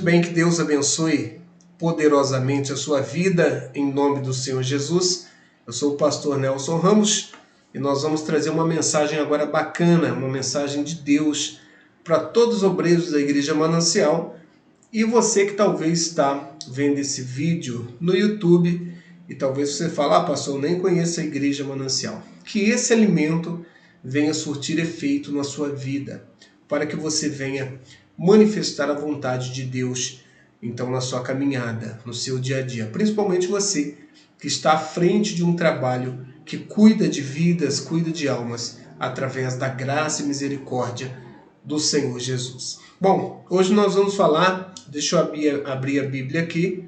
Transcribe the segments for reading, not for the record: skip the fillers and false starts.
bem, que Deus abençoe poderosamente a sua vida, em nome do Senhor Jesus. Eu sou o pastor Nelson Ramos e nós vamos trazer uma mensagem agora bacana, uma mensagem de Deus para todos os obreiros da Igreja Manancial e você que talvez está vendo esse vídeo no YouTube e talvez você fale, pastor, eu nem conheço a Igreja Manancial. Que esse alimento venha surtir efeito na sua vida, para que você venha manifestar a vontade de Deus, então, na sua caminhada, no seu dia a dia. Principalmente você que está à frente de um trabalho que cuida de vidas, cuida de almas, através da graça e misericórdia do Senhor Jesus. Bom, hoje nós vamos falar, deixa eu abrir a Bíblia aqui.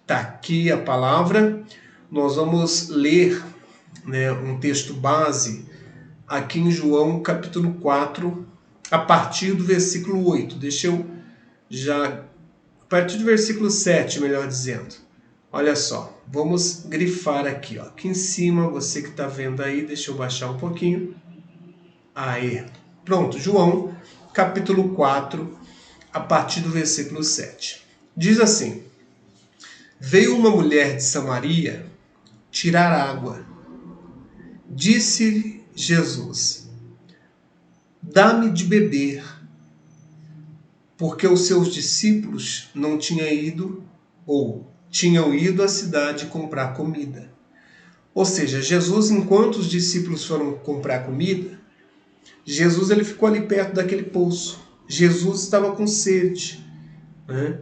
Está aqui a palavra. Nós vamos ler, um texto base aqui em João capítulo 4, a partir do versículo 8. Deixa eu a partir do versículo 7, melhor dizendo. Olha só, vamos grifar aqui, ó. Aqui em cima, você que está vendo aí, deixa eu baixar um pouquinho. Aí, pronto, João capítulo 4, a partir do versículo 7. Diz assim: Veio uma mulher de Samaria tirar água. Disse Jesus: Dá-me de beber, porque os seus discípulos não tinham ido à cidade comprar comida. Ou seja, Jesus, enquanto os discípulos foram comprar comida, Jesus ele ficou ali perto daquele poço. Jesus estava com sede, né?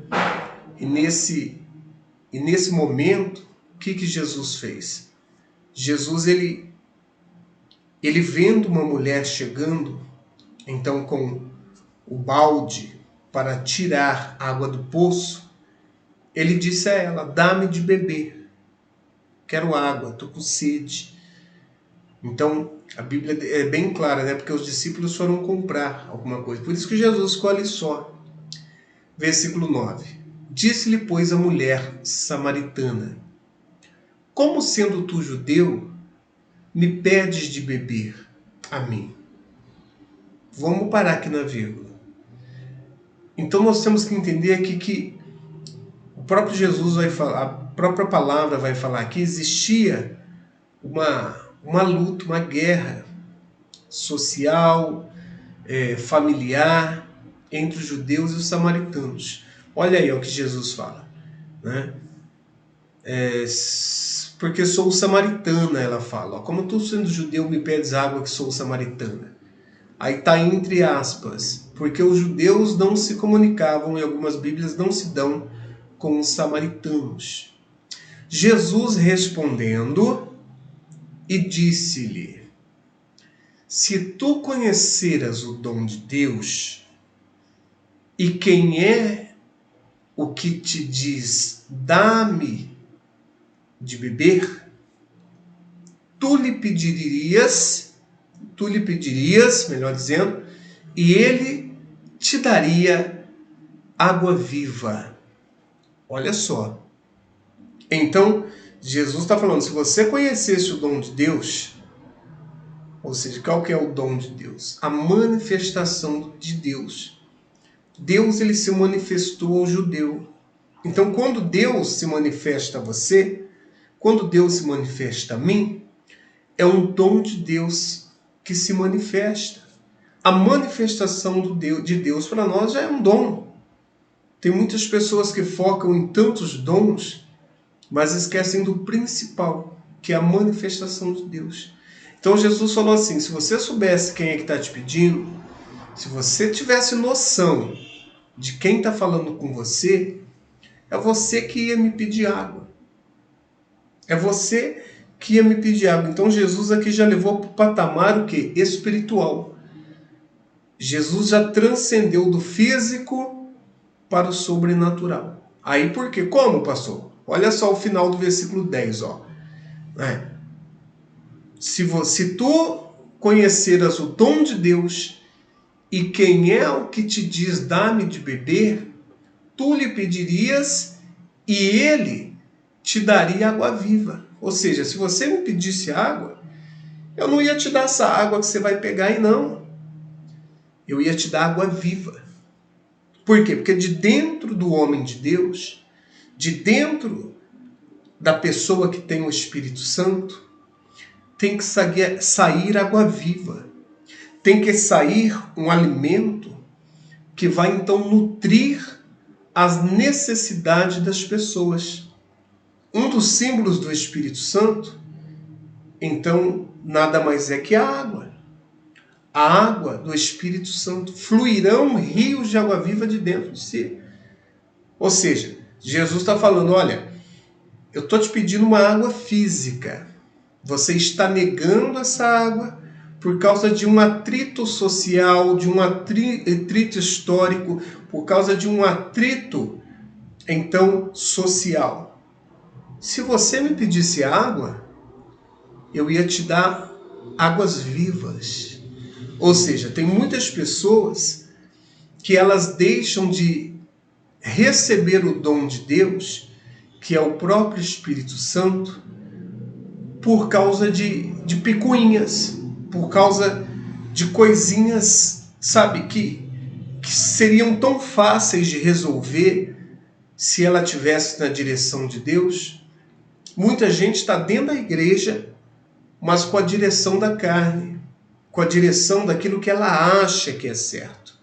E nesse momento, o que Jesus fez? Jesus ele vendo uma mulher chegando, então com o balde para tirar água do poço, ele disse a ela: dá-me de beber, quero água, estou com sede. Então a Bíblia é bem clara, né? Porque os discípulos foram comprar alguma coisa, por isso que Jesus ficou ali só. Versículo 9: Disse-lhe, pois, a mulher samaritana: Como sendo tu judeu, me pedes de beber a mim? Vamos parar aqui na vírgula. Então nós temos que entender aqui que o próprio Jesus vai falar, a própria palavra vai falar que existia uma luta, uma guerra social, familiar, entre os judeus e os samaritanos. Olha aí o que Jesus fala, né? Porque sou samaritana, ela fala. Como tu sendo judeu me pedes água que sou samaritana? Aí está entre aspas, porque os judeus não se comunicavam, em algumas Bíblias não se dão com os samaritanos. Jesus respondendo e disse-lhe: Se tu conheceras o dom de Deus, e quem é o que te diz, dá-me de beber, tu lhe pedirias, melhor dizendo, e ele te daria água viva. Olha só. Então, Jesus está falando, se você conhecesse o dom de Deus, ou seja, qual que é o dom de Deus? A manifestação de Deus. Deus ele se manifestou ao judeu. Então, quando Deus se manifesta a você, quando Deus se manifesta a mim, é um dom de Deus que se manifesta. A manifestação de Deus para nós já é um dom. Tem muitas pessoas que focam em tantos dons, mas esquecem do principal, que é a manifestação de Deus. Então Jesus falou assim, se você soubesse quem é que está te pedindo, se você tivesse noção de quem está falando com você, é você que ia me pedir água. É você que ia me pedir água. Então Jesus aqui já levou para o patamar o quê? Espiritual. Jesus já transcendeu do físico para o sobrenatural. Aí por quê? Como, pastor? Olha só o final do versículo 10. Ó. Se tu conheceras o dom de Deus, e quem é o que te diz dá-me de beber, tu lhe pedirias e ele te daria água viva. Ou seja, se você me pedisse água, eu não ia te dar essa água que você vai pegar aí, não. Eu ia te dar água viva. Por quê? Porque de dentro do homem de Deus, de dentro da pessoa que tem o Espírito Santo, tem que sair água viva. Tem que sair um alimento que vai então nutrir as necessidades das pessoas. Um dos símbolos do Espírito Santo, então, nada mais é que a água. A água do Espírito Santo. Fluirão rios de água viva de dentro de si. Ou seja, Jesus está falando, olha, eu estou te pedindo uma água física. Você está negando essa água por causa de um atrito social, de um atrito histórico, por causa de um atrito, então, social. Se você me pedisse água, eu ia te dar águas vivas. Ou seja, tem muitas pessoas que elas deixam de receber o dom de Deus, que é o próprio Espírito Santo, por causa de picuinhas, por causa de coisinhas, sabe, que seriam tão fáceis de resolver se ela tivesse na direção de Deus. Muita gente está dentro da igreja, mas com a direção da carne, com a direção daquilo que ela acha que é certo.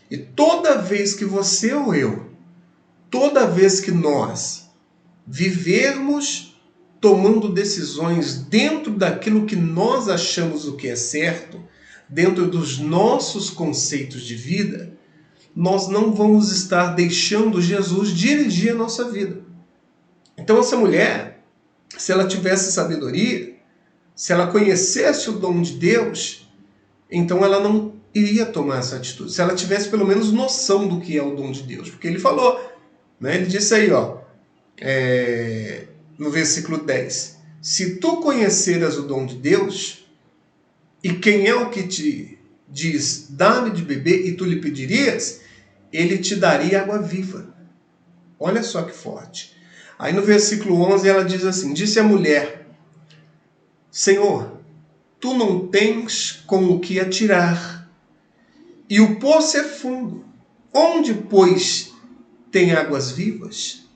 E toda vez que você ou eu, toda vez que nós vivermos tomando decisões dentro daquilo que nós achamos o que é certo, dentro dos nossos conceitos de vida, nós não vamos estar deixando Jesus dirigir a nossa vida. Então essa mulher, se ela tivesse sabedoria, se ela conhecesse o dom de Deus, então ela não iria tomar essa atitude. Se ela tivesse pelo menos noção do que é o dom de Deus. Porque ele falou, né? Ele disse aí, no versículo 10, se tu conheceras o dom de Deus, e quem é o que te diz, dá-me de beber, e tu lhe pedirias, ele te daria água viva. Olha só que forte. Aí no versículo 11 ela diz assim, disse a mulher, Senhor, tu não tens com o que atirar, e o poço é fundo. Onde, pois, tem águas vivas?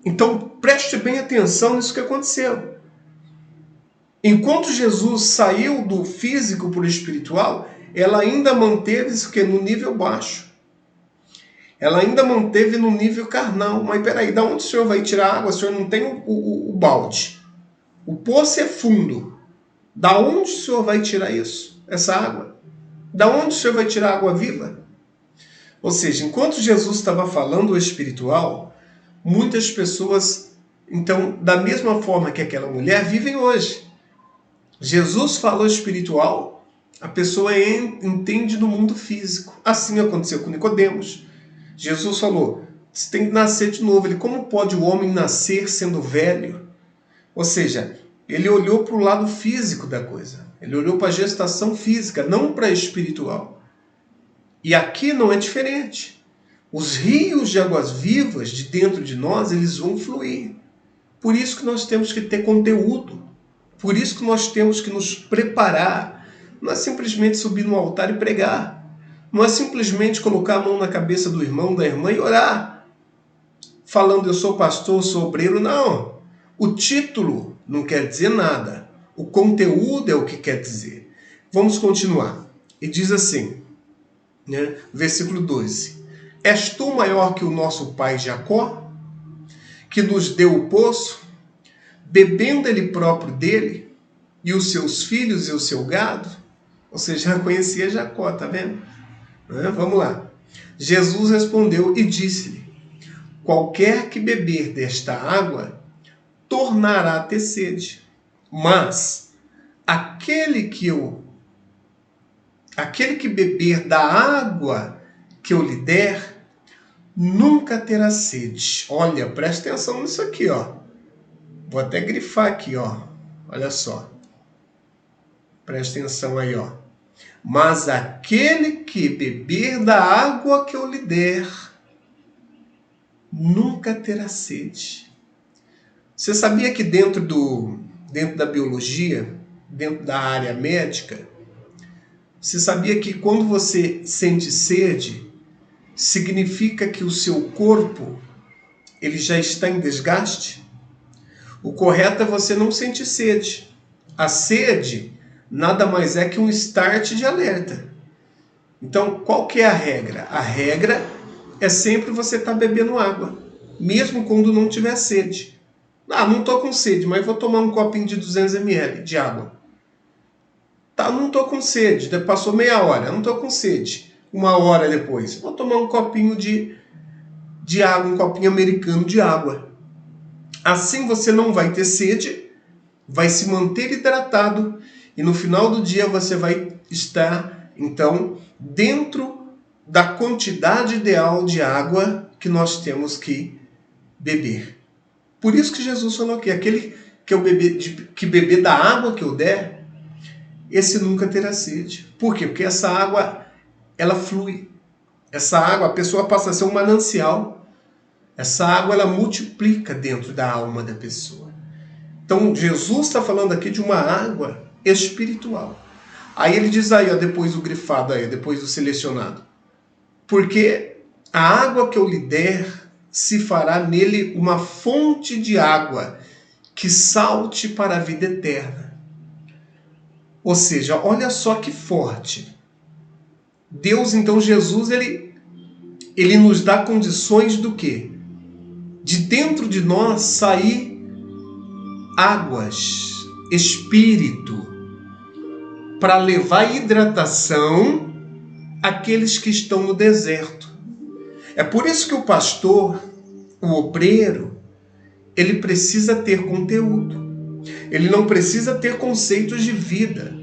Então, preste bem atenção nisso que aconteceu. Enquanto Jesus saiu do físico para o espiritual, ela ainda manteve-se no nível baixo. Ela ainda manteve no nível carnal. Mas peraí, da onde o senhor vai tirar água? O senhor não tem o balde. O poço é fundo. Da onde o senhor vai tirar isso? Essa água? Da onde o senhor vai tirar água viva? Ou seja, enquanto Jesus estava falando o espiritual, muitas pessoas, então, da mesma forma que aquela mulher, vivem hoje. Jesus falou espiritual, a pessoa entende no mundo físico. Assim aconteceu com Nicodemos. Jesus falou, você tem que nascer de novo. Ele, como pode o homem nascer sendo velho? Ou seja, ele olhou para o lado físico da coisa. Ele olhou para a gestação física, não para a espiritual. E aqui não é diferente. Os rios de águas vivas de dentro de nós, eles vão fluir. Por isso que nós temos que ter conteúdo. Por isso que nós temos que nos preparar. Não é simplesmente subir no altar e pregar. Não é simplesmente colocar a mão na cabeça do irmão, da irmã e orar. Falando, eu sou pastor, sou obreiro. Não. O título não quer dizer nada. O conteúdo é o que quer dizer. Vamos continuar. E diz assim, né? Versículo 12. És tu maior que o nosso pai Jacó, que nos deu o poço, bebendo ele próprio dele, e os seus filhos e o seu gado? Ou seja, já conhecia Jacó, tá vendo? Vamos lá. Jesus respondeu e disse-lhe, qualquer que beber desta água, tornará a ter sede. Mas aquele que beber da água que eu lhe der, nunca terá sede. Olha, presta atenção nisso aqui, Vou até grifar aqui, Olha só. Presta atenção aí, Mas aquele que beber da água que eu lhe der, nunca terá sede. Você sabia que dentro da biologia, dentro da área médica, você sabia que quando você sente sede, significa que o seu corpo ele já está em desgaste? O correto é você não sentir sede. A sede nada mais é que um start de alerta. Então, qual que é a regra? A regra é sempre você estar bebendo água, mesmo quando não tiver sede. Não estou com sede, mas vou tomar um copinho de 200 ml de água. Não estou com sede, passou meia hora, não estou com sede. 1 hora depois, vou tomar um copinho de água, um copinho americano de água. Assim você não vai ter sede, vai se manter hidratado e no final do dia você vai estar, então, dentro da quantidade ideal de água que nós temos que beber. Por isso que Jesus falou aqui, aquele que beber da água que eu der, esse nunca terá sede. Por quê? Porque essa água, ela flui. Essa água, a pessoa passa a ser um manancial. Essa água, ela multiplica dentro da alma da pessoa. Então, Jesus está falando aqui de uma água espiritual. Aí ele diz aí, ó, depois do grifado aí, depois do selecionado. Porque a água que eu lhe der, se fará nele uma fonte de água que salte para a vida eterna. Ou seja, olha só que forte. Deus, então, Jesus, ele nos dá condições do quê? De dentro de nós sair águas, espírito, para levar hidratação àqueles que estão no deserto. É por isso que o pastor, o obreiro, ele precisa ter conteúdo. Ele não precisa ter conceitos de vida.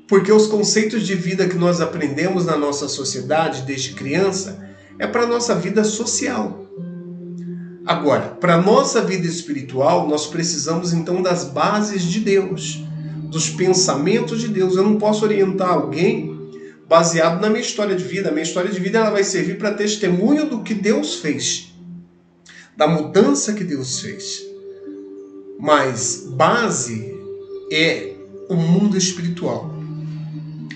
Porque os conceitos de vida que nós aprendemos na nossa sociedade desde criança é para a nossa vida social. Agora, para a nossa vida espiritual, nós precisamos então das bases de Deus, dos pensamentos de Deus. Eu não posso orientar alguém baseado na minha história de vida. A minha história de vida ela vai servir para testemunho do que Deus fez, da mudança que Deus fez. Mas base é o mundo espiritual.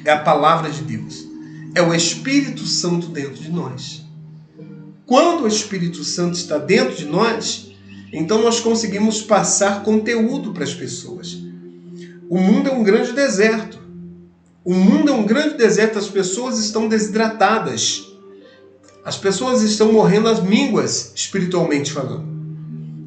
É a palavra de Deus. É o Espírito Santo dentro de nós. Quando o Espírito Santo está dentro de nós, então nós conseguimos passar conteúdo para as pessoas. O mundo é um grande deserto. O mundo é um grande deserto, as pessoas estão desidratadas. As pessoas estão morrendo às mínguas, espiritualmente falando.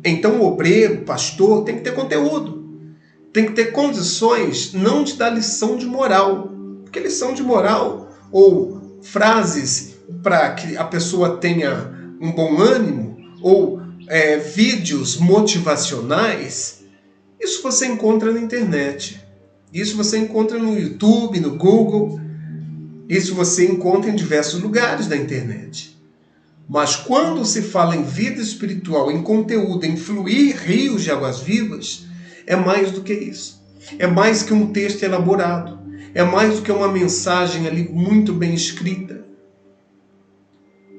Então o obreiro, o pastor, tem que ter conteúdo. Tem que ter condições, não de dar lição de moral. Porque lição de moral, ou frases para que a pessoa tenha um bom ânimo, ou vídeos motivacionais, isso você encontra na internet. Isso você encontra no YouTube, no Google. Isso você encontra em diversos lugares da internet. Mas quando se fala em vida espiritual, em conteúdo, em fluir rios de águas vivas, é mais do que isso. É mais que um texto elaborado. É mais do que uma mensagem ali muito bem escrita.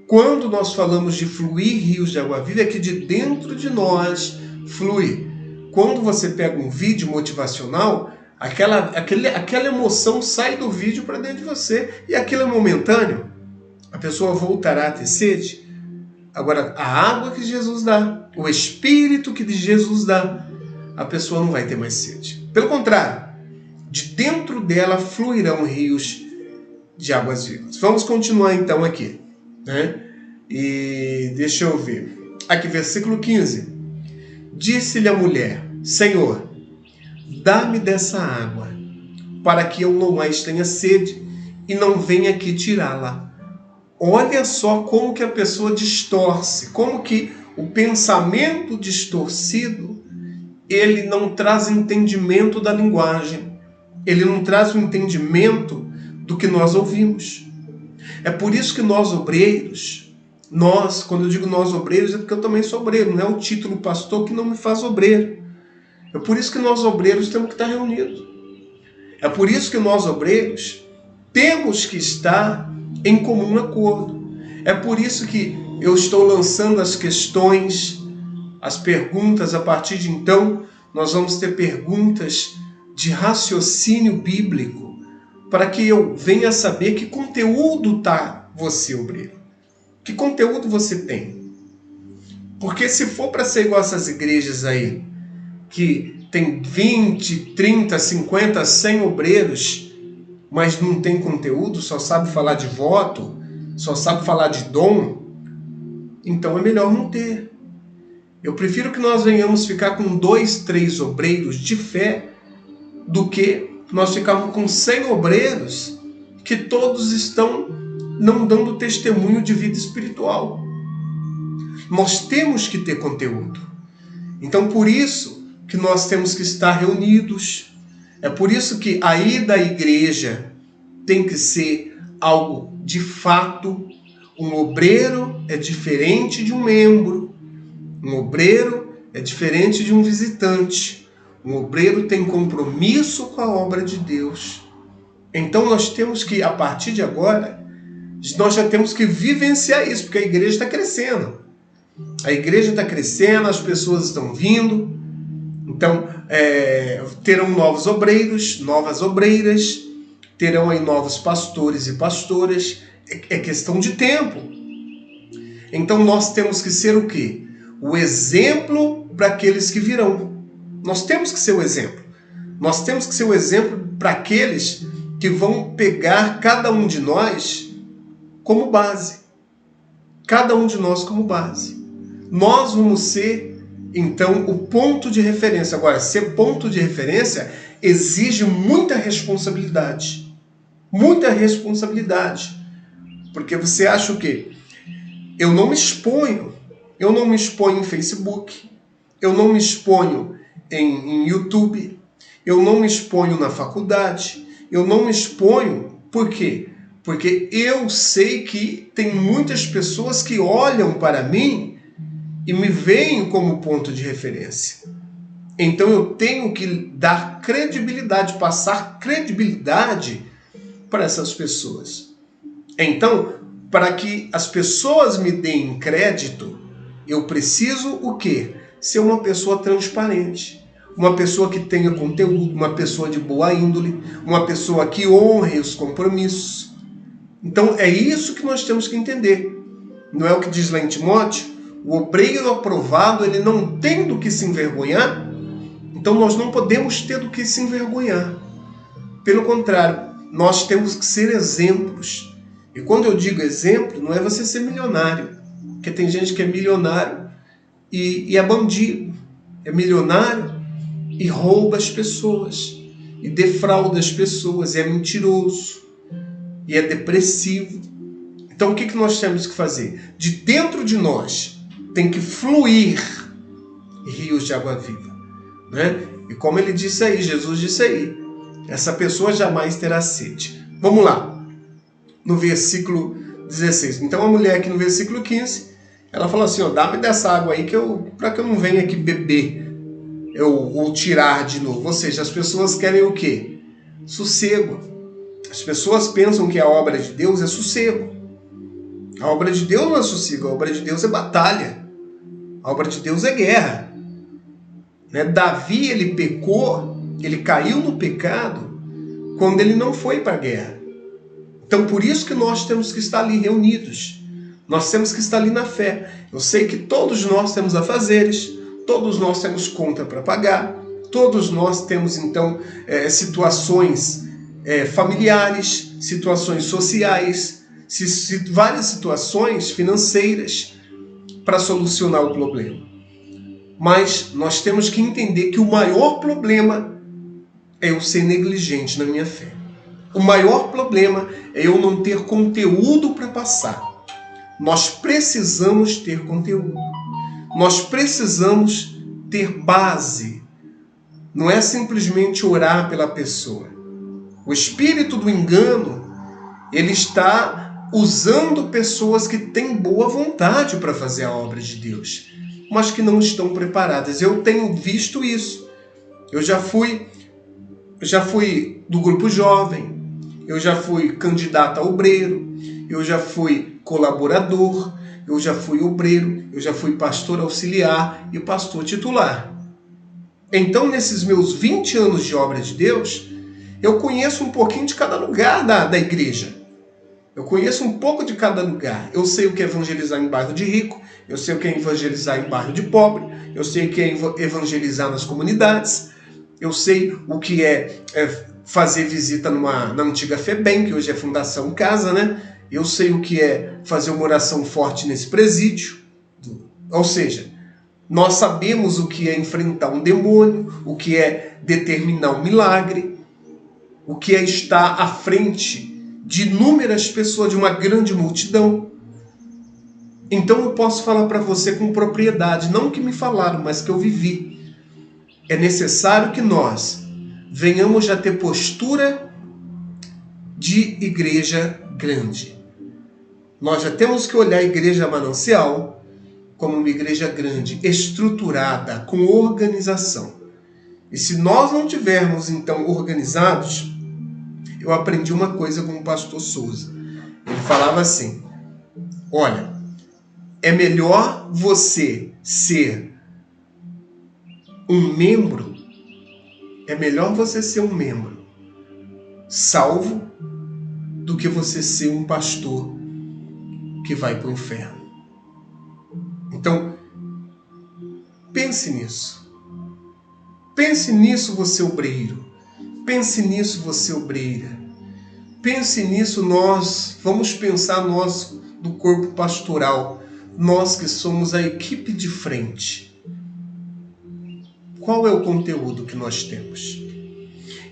Quando nós falamos de fluir rios de água viva, é que de dentro de nós flui. Quando você pega um vídeo motivacional, aquela emoção sai do vídeo para dentro de você. E aquilo é momentâneo. A pessoa voltará a ter sede. Agora, a água que Jesus dá, o Espírito que Jesus dá, a pessoa não vai ter mais sede. Pelo contrário, de dentro dela fluirão rios de águas vivas. Vamos continuar então aqui, né? E deixa eu ver. Aqui, versículo 15. Disse-lhe a mulher: Senhor, dá-me dessa água, para que eu não mais tenha sede e não venha aqui tirá-la. Olha só como que a pessoa distorce, como que o pensamento distorcido, ele não traz entendimento da linguagem. Ele não traz o entendimento do que nós ouvimos. É por isso que nós obreiros, quando eu digo nós obreiros, é porque eu também sou obreiro, não é o título pastor que não me faz obreiro. É por isso que nós obreiros temos que estar reunidos. É por isso que nós obreiros temos que estar em comum acordo. É por isso que eu estou lançando as questões, as perguntas. A partir de então, nós vamos ter perguntas de raciocínio bíblico, para que eu venha saber que conteúdo está você, obreiro. Que conteúdo você tem? Porque se for para ser igual essas igrejas aí, que tem 20, 30, 50, 100 obreiros, mas não tem conteúdo, só sabe falar de voto, só sabe falar de dom, então é melhor não ter. Eu prefiro que nós venhamos ficar com 2, 3 obreiros de fé do que nós ficarmos com 100 obreiros que todos estão não dando testemunho de vida espiritual. Nós temos que ter conteúdo. Então, por isso que nós temos que estar reunidos. É por isso que a ida à igreja tem que ser algo de fato. Um obreiro é diferente de um membro. Um obreiro é diferente de um visitante. Um obreiro tem compromisso com a obra de Deus. Então nós temos que, a partir de agora, nós já temos que vivenciar isso, porque a igreja está crescendo. A igreja está crescendo, as pessoas estão vindo. Então, terão novos obreiros, novas obreiras, terão aí novos pastores e pastoras. É questão de tempo. Então nós temos que ser o quê? O exemplo para aqueles que virão. Nós temos que ser o exemplo. Nós temos que ser o exemplo para aqueles que vão pegar cada um de nós como base. Cada um de nós como base. Nós vamos ser, então, o ponto de referência. Agora, ser ponto de referência exige muita responsabilidade. Muita responsabilidade. Porque você acha o quê? Eu não me exponho. Eu não me exponho em Facebook. Eu não me exponho em YouTube. Eu não me exponho na faculdade. Eu não me exponho. Por quê? Porque eu sei que tem muitas pessoas que olham para mim e me veem como ponto de referência. Então eu tenho que dar credibilidade, passar credibilidade para essas pessoas. Então, para que as pessoas me deem crédito, eu preciso o quê? Ser uma pessoa transparente. Uma pessoa que tenha conteúdo, uma pessoa de boa índole, uma pessoa que honre os compromissos. Então é isso que nós temos que entender. Não é o que diz lá em Timóteo? O obreiro aprovado, ele não tem do que se envergonhar. Então nós não podemos ter do que se envergonhar. Pelo contrário, nós temos que ser exemplos. E quando eu digo exemplo, não é você ser milionário. Porque tem gente que é milionário e é bandido. É milionário e rouba as pessoas. E defrauda as pessoas. E é mentiroso. E é depressivo. Então o que nós temos que fazer? De dentro de nós tem que fluir rios de água viva. Né? E como ele disse aí, Jesus disse aí, essa pessoa jamais terá sede. Vamos lá. No versículo 16. Então a mulher aqui no versículo 15, ela falou assim, dá-me dessa água aí para que eu não venha aqui beber ou tirar de novo. Ou seja, as pessoas querem o quê? Sossego. As pessoas pensam que a obra de Deus é sossego. A obra de Deus não é sossego, a obra de Deus é batalha. A obra de Deus é guerra. Né? Davi, ele pecou, ele caiu no pecado quando ele não foi para a guerra. Então, por isso que nós temos que estar ali reunidos. Nós temos que estar ali na fé. Eu sei que todos nós temos afazeres, todos nós temos conta para pagar, todos nós temos, então, situações familiares, situações sociais, várias situações financeiras para solucionar o problema. Mas nós temos que entender que o maior problema é eu ser negligente na minha fé. O maior problema é eu não ter conteúdo para passar. Nós precisamos ter conteúdo. Nós precisamos ter base. Não é simplesmente orar pela pessoa. O espírito do engano, ele está usando pessoas que têm boa vontade para fazer a obra de Deus, mas que não estão preparadas. Eu tenho visto isso. Eu já fui do grupo jovem, eu já fui candidato a obreiro, eu já fui colaborador, eu já fui obreiro, eu já fui pastor auxiliar e pastor titular. Então, nesses meus 20 anos de obra de Deus, eu conheço um pouquinho de cada lugar da igreja. Eu conheço um pouco de cada lugar. Eu sei o que é evangelizar em bairro de rico, eu sei o que é evangelizar em bairro de pobre, eu sei o que é evangelizar nas comunidades, eu sei o que é fazer visita na antiga FEBEM, que hoje é Fundação Casa, né? Eu sei o que é fazer uma oração forte nesse presídio. Ou seja, nós sabemos o que é enfrentar um demônio, o que é determinar um milagre, o que é estar à frente de inúmeras pessoas, de uma grande multidão. Então eu posso falar para você com propriedade, não que me falaram, mas que eu vivi. É necessário que nós venhamos a ter postura de igreja grande. Nós já temos que olhar a igreja Manancial como uma igreja grande, estruturada, com organização. E se nós não tivermos, então, organizados, eu aprendi uma coisa com o pastor Souza. Ele falava assim, olha, é melhor você ser um membro, salvo, do que você ser um pastor que vai para o inferno. Então, pense nisso. Pense nisso, você obreiro. Pense nisso, você obreira. Pense nisso, vamos pensar nós do corpo pastoral, nós que somos a equipe de frente. Qual é o conteúdo que nós temos?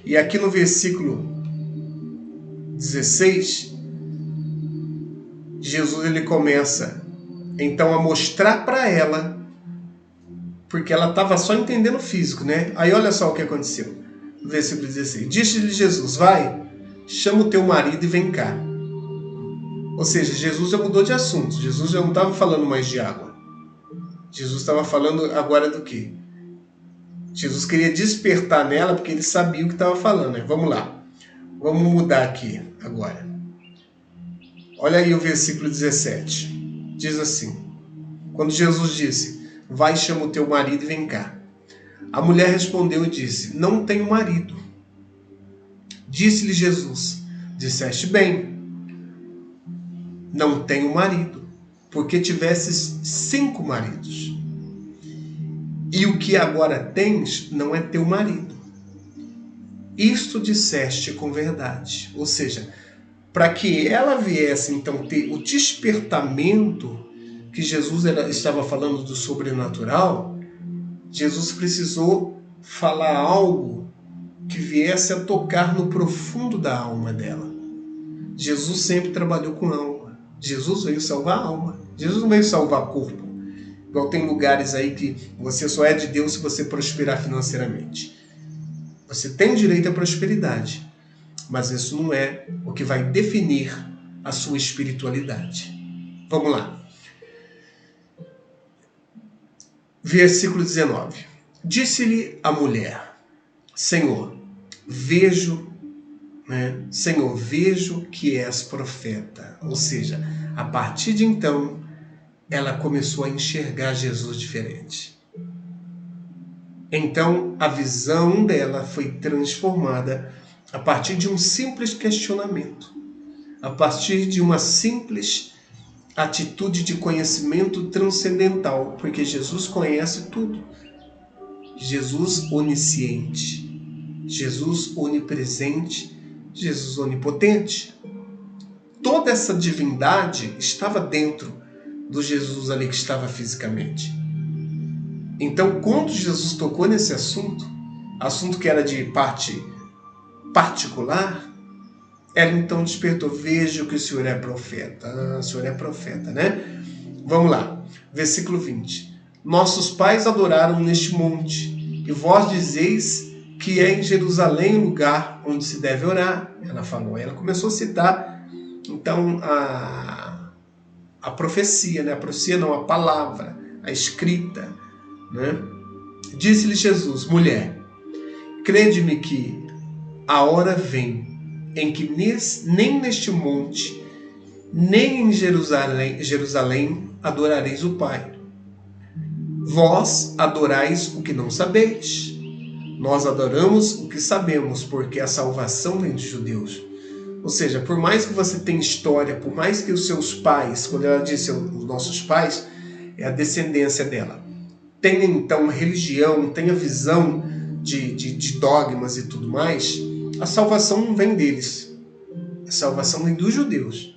E aqui no versículo 16, Jesus ele começa então a mostrar para ela, porque ela estava só entendendo o físico, né? Aí olha só o que aconteceu. No versículo 16, disse-lhe Jesus, vai, chama o teu marido e vem cá. Ou seja, Jesus já mudou de assunto. Jesus já não estava falando mais de água. Jesus estava falando agora do quê? Jesus queria despertar nela porque ele sabia o que estava falando, né? Vamos lá. Vamos mudar aqui agora. Olha aí o versículo 17. Diz assim, quando Jesus disse, vai, chama o teu marido e vem cá. A mulher respondeu e disse, não tenho marido. Disse-lhe Jesus, disseste bem, não tenho marido, porque tivesses 5 maridos. E o que agora tens não é teu marido. Isto disseste com verdade. Ou seja, para que ela viesse então ter o despertamento que Jesus estava falando do sobrenatural, Jesus precisou falar algo que viesse a tocar no profundo da alma dela. Jesus sempre trabalhou com alma. Jesus veio salvar a alma. Jesus não veio salvar corpo. Igual tem lugares aí que você só é de Deus se você prosperar financeiramente. Você tem direito à prosperidade, mas isso não é o que vai definir a sua espiritualidade. Vamos lá. Versículo 19. Disse-lhe a mulher, Senhor, vejo que és profeta. Ou seja, a partir de então, ela começou a enxergar Jesus diferente. Então, a visão dela foi transformada a partir de um simples questionamento, a partir de uma simples atitude de conhecimento transcendental, porque Jesus conhece tudo. Jesus onisciente, Jesus onipresente, Jesus onipotente. Toda essa divindade estava dentro do Jesus ali que estava fisicamente. Então, quando Jesus tocou nesse assunto que era de parte particular, ela então despertou, vejo que o Senhor é profeta. O Senhor é profeta, né? Vamos lá, versículo 20. Nossos pais adoraram neste monte, e vós dizeis que é em Jerusalém o lugar onde se deve orar. Ela falou, ela começou a citar, então, a profecia, né? A profecia não, a palavra, a escrita, né? Disse-lhe Jesus, mulher, crede-me que a hora vem em que nem neste monte, nem em Jerusalém adorareis o Pai. Vós adorais o que não sabeis. Nós adoramos o que sabemos, porque a salvação vem dos judeus. Ou seja, por mais que você tenha história, por mais que os seus pais, quando ela disse os nossos pais, é a descendência dela, tenha então religião, tenha visão de dogmas e tudo mais, a salvação não vem deles. A salvação vem dos judeus.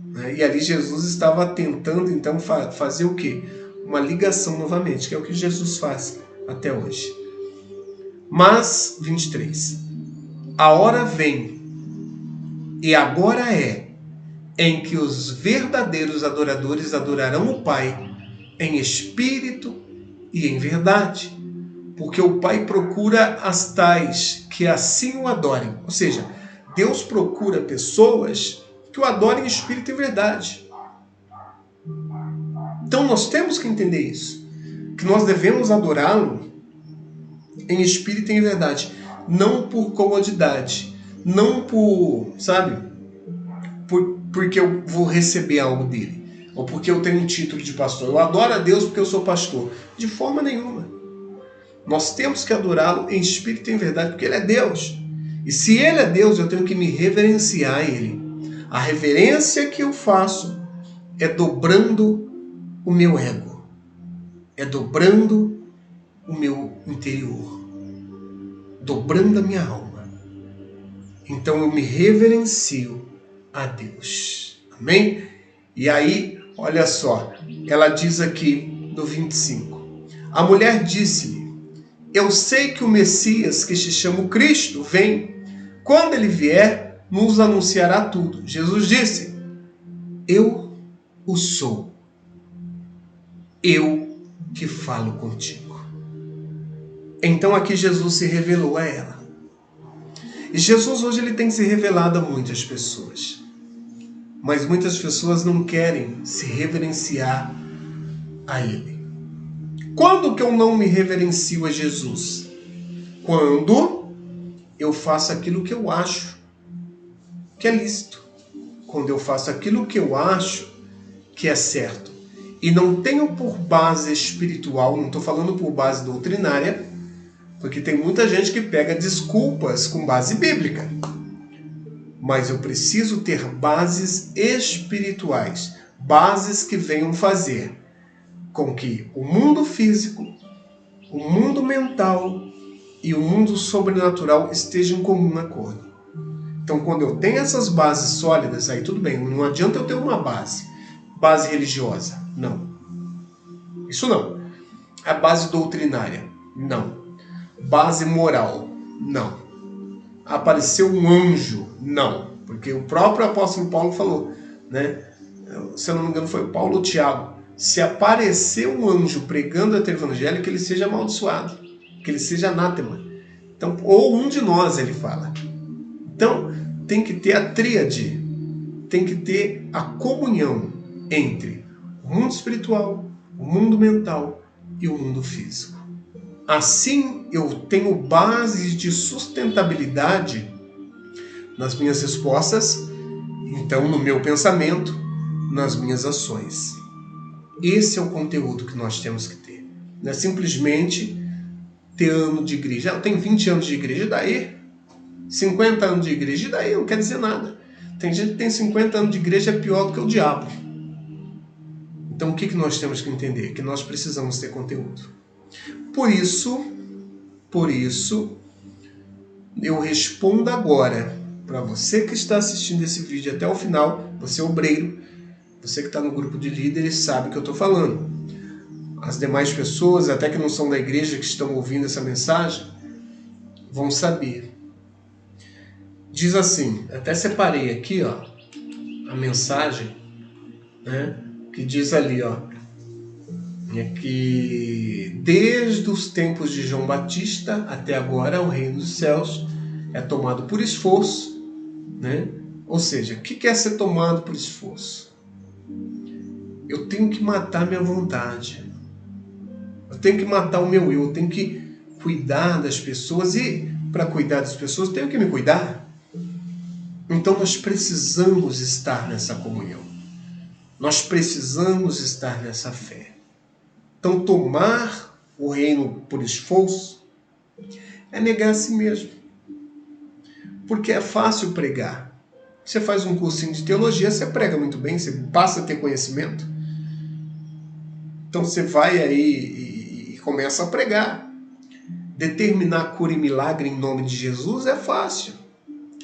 Né? E ali Jesus estava tentando então fazer o quê? Uma ligação novamente, que é o que Jesus faz até hoje. Mas, 23, a hora vem, e agora é, em que os verdadeiros adoradores adorarão o Pai em espírito e em verdade, porque o Pai procura as tais que assim o adorem. Ou seja, Deus procura pessoas que o adorem em espírito e verdade. Então nós temos que entender isso, que nós devemos adorá-lo em espírito e em verdade, não por comodidade, não por, sabe, porque eu vou receber algo dele, ou porque eu tenho um título de pastor. Eu adoro a Deus porque eu sou pastor. De forma nenhuma. Nós temos que adorá-lo em espírito e em verdade, porque ele é Deus. E se ele é Deus, eu tenho que me reverenciar a ele. A reverência que eu faço é dobrando o meu ego, é dobrando o meu interior, dobrando a minha alma. Então eu me reverencio a Deus. Amém? E aí, olha só, ela diz aqui no 25, a mulher disse-lhe, eu sei que o Messias, que se chama Cristo, vem. Quando ele vier, nos anunciará tudo. Jesus disse, eu o sou. Eu que falo contigo. Então aqui Jesus se revelou a ela. E Jesus hoje ele tem se revelado a muitas pessoas. Mas muitas pessoas não querem se reverenciar a ele. Quando que eu não me reverencio a Jesus? Quando eu faço aquilo que eu acho que é lícito. Quando eu faço aquilo que eu acho que é certo. E não tenho por base espiritual, não estou falando por base doutrinária, porque tem muita gente que pega desculpas com base bíblica. Mas eu preciso ter bases espirituais, bases que venham fazer com que o mundo físico, o mundo mental e o mundo sobrenatural estejam em comum acordo. Então, quando eu tenho essas bases sólidas, aí tudo bem, não adianta eu ter uma base religiosa, não. Isso não. A base doutrinária, não. Base moral, não. Apareceu um anjo, não. Porque o próprio apóstolo Paulo falou, né? Se eu não me engano foi Paulo ou Tiago, se aparecer um anjo pregando o evangelho, que ele seja amaldiçoado, que ele seja anátema. Então, ou um de nós, ele fala. Então, tem que ter a tríade, tem que ter a comunhão entre o mundo espiritual, o mundo mental e o mundo físico. Assim, eu tenho bases de sustentabilidade nas minhas respostas, então no meu pensamento, nas minhas ações. Esse é o conteúdo que nós temos que ter. Não é simplesmente ter ano de igreja. Eu tenho 20 anos de igreja, e daí? 50 anos de igreja, e daí? Não quer dizer nada. Tem gente que tem 50 anos de igreja, é pior do que o diabo. Então o que nós temos que entender? Que nós precisamos ter conteúdo. Por isso, eu respondo agora para você que está assistindo esse vídeo até o final, você é obreiro, você que está no grupo de líderes sabe o que eu estou falando. As demais pessoas, até que não são da igreja, que estão ouvindo essa mensagem, vão saber. Diz assim, até separei aqui, ó, a mensagem, né, que diz ali, ó, que desde os tempos de João Batista até agora o reino dos céus é tomado por esforço, né? Ou seja, o que é ser tomado por esforço? Eu tenho que matar minha vontade, eu tenho que matar o meu eu tenho que cuidar das pessoas e para cuidar das pessoas eu tenho que me cuidar. Então nós precisamos estar nessa comunhão, nós precisamos estar nessa fé. Então, tomar o reino por esforço é negar a si mesmo. Porque é fácil pregar. Você faz um cursinho de teologia, você prega muito bem, você passa a ter conhecimento. Então você vai aí e começa a pregar. Determinar cura e milagre em nome de Jesus é fácil.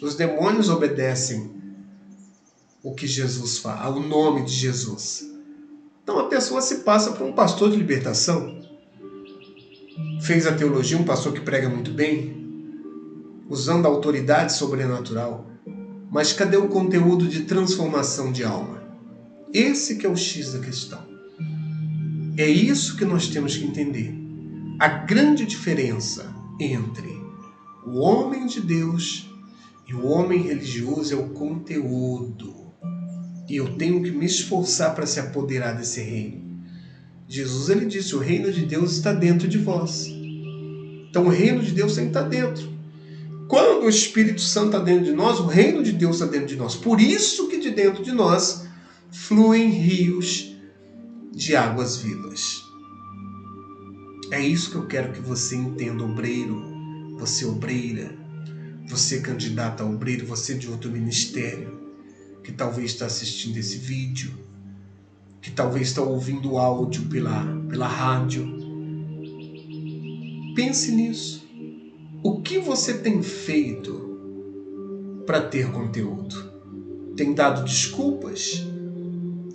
Os demônios obedecem o que Jesus fala, ao nome de Jesus. Então a pessoa se passa por um pastor de libertação. Fez a teologia, um pastor que prega muito bem, usando a autoridade sobrenatural. Mas cadê o conteúdo de transformação de alma? Esse que é o X da questão. É isso que nós temos que entender. A grande diferença entre o homem de Deus e o homem religioso é o conteúdo. E eu tenho que me esforçar para se apoderar desse reino. Jesus ele disse, o reino de Deus está dentro de vós. Então o reino de Deus tem que estar dentro. Quando o Espírito Santo está dentro de nós, o reino de Deus está dentro de nós. Por isso que de dentro de nós fluem rios de águas vivas. É isso que eu quero que você entenda, obreiro, você obreira, você candidato a obreiro, você de outro ministério, que talvez está assistindo esse vídeo, que talvez está ouvindo o áudio pela rádio. Pense nisso. O que você tem feito para ter conteúdo? Tem dado desculpas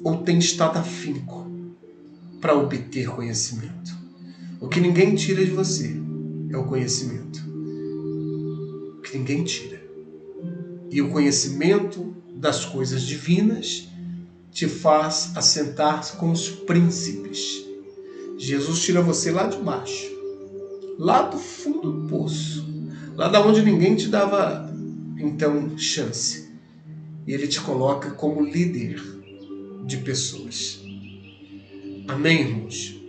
ou tem estado afinco para obter conhecimento? O que ninguém tira de você é o conhecimento. O que ninguém tira. E o conhecimento das coisas divinas te faz assentar com os príncipes. Jesus tira você lá de baixo, lá do fundo do poço, lá da onde ninguém te dava, então, chance. E ele te coloca como líder de pessoas. Amém, irmãos?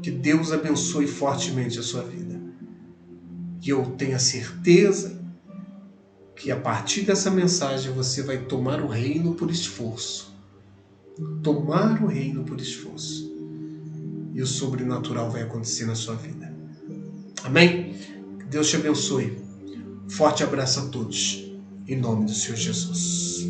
Que Deus abençoe fortemente a sua vida. E eu tenho a certeza que a partir dessa mensagem você vai tomar o reino por esforço. Tomar o reino por esforço. E o sobrenatural vai acontecer na sua vida. Amém? Que Deus te abençoe. Forte abraço a todos. Em nome do Senhor Jesus.